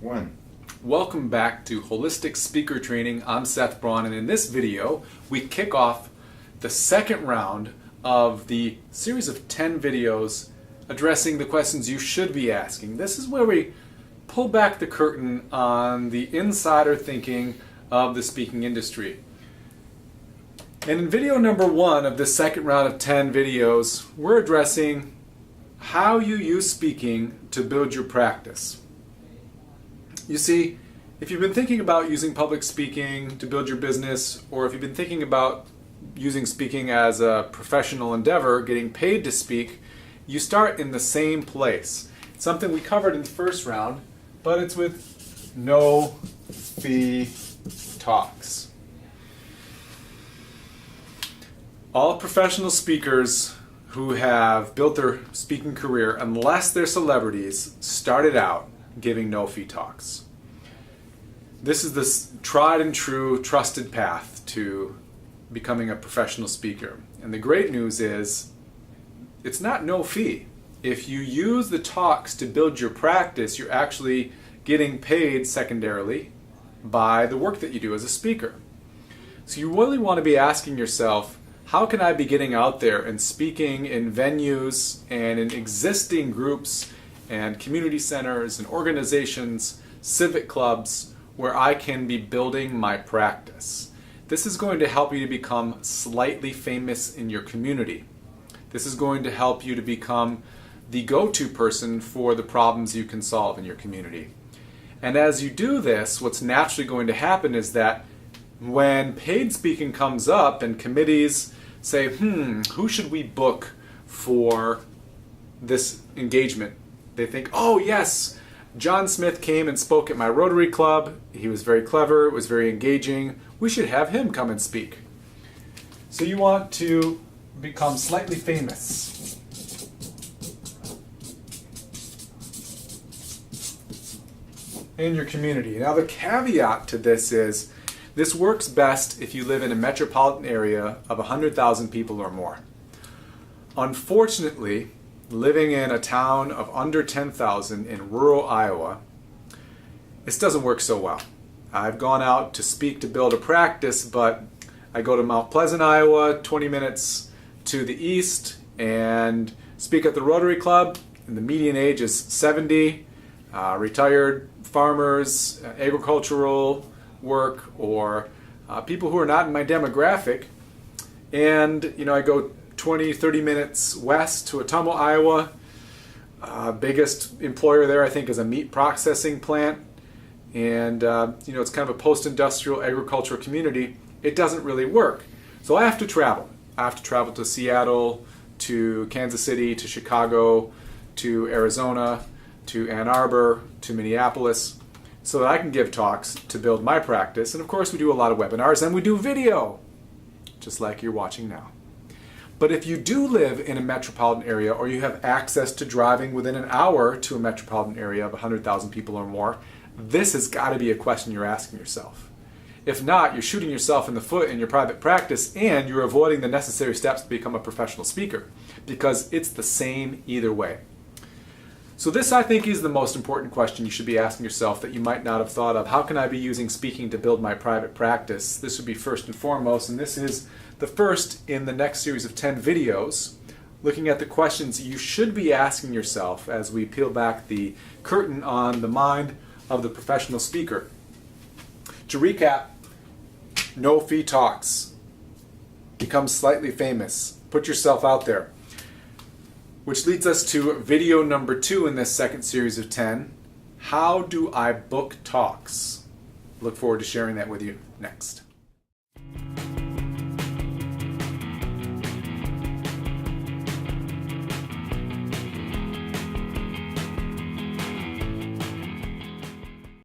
One. Welcome back to Holistic Speaker Training. I'm Seth Braun, and in this video we kick off the second round of the series of 10 videos addressing the questions you should be asking. This is where we pull back the curtain on the insider thinking of the speaking industry. And in video number 1 of this second round of 10 videos, we're addressing how you use speaking to build your practice. You see, if you've been thinking about using public speaking to build your business, or if you've been thinking about using speaking as a professional endeavor, getting paid to speak, you start in the same place. It's something we covered in the first round, but it's with no fee talks. All professional speakers who have built their speaking career, unless they're celebrities, started out giving no fee talks. This is this tried and true, trusted path to becoming a professional speaker. And the great news is, it's not no fee. If you use the talks to build your practice, you're actually getting paid secondarily by the work that you do as a speaker. So you really want to be asking yourself, how can I be getting out there and speaking in venues and in existing groups and community centers and organizations, civic clubs, where I can be building my practice? This is going to help you to become slightly famous in your community. This is going to help you to become the go-to person for the problems you can solve in your community. And as you do this, what's naturally going to happen is that when paid speaking comes up and committees say, who should we book for this engagement? They think, oh yes, John Smith came and spoke at my Rotary Club. He was very clever, it was very engaging. We should have him come and speak. So you want to become slightly famous. In your community. Now the caveat to this is, this works best if you live in a metropolitan area of 100,000 people or more. Unfortunately, living in a town of under 10,000 in rural Iowa, this doesn't work so well. I've gone out to speak to build a practice, but I go to Mount Pleasant, Iowa, 20 minutes to the east, and speak at the Rotary Club, and the median age is 70, retired farmers, agricultural work, or people who are not in my demographic. And I go 20, 30 minutes west to Ottumwa, Iowa. Biggest employer there, I think, is a meat processing plant. And it's kind of a post-industrial agricultural community. It doesn't really work. So I have to travel. I have to travel to Seattle, to Kansas City, to Chicago, to Arizona, to Ann Arbor, to Minneapolis, so that I can give talks to build my practice. And of course we do a lot of webinars and we do video, just like you're watching now. But if you do live in a metropolitan area, or you have access to driving within an hour to a metropolitan area of 100,000 people or more, this has got to be a question you're asking yourself. If not, you're shooting yourself in the foot in your private practice, and you're avoiding the necessary steps to become a professional speaker, because it's the same either way. So this, I think, is the most important question you should be asking yourself that you might not have thought of. How can I be using speaking to build my private practice? This would be first and foremost, and this is the first in the next series of 10 videos, looking at the questions you should be asking yourself as we peel back the curtain on the mind of the professional speaker. To recap, no fee talks. Become slightly famous. Put yourself out there. Which leads us to video number 2 in this second series of 10. How do I book talks? Look forward to sharing that with you next.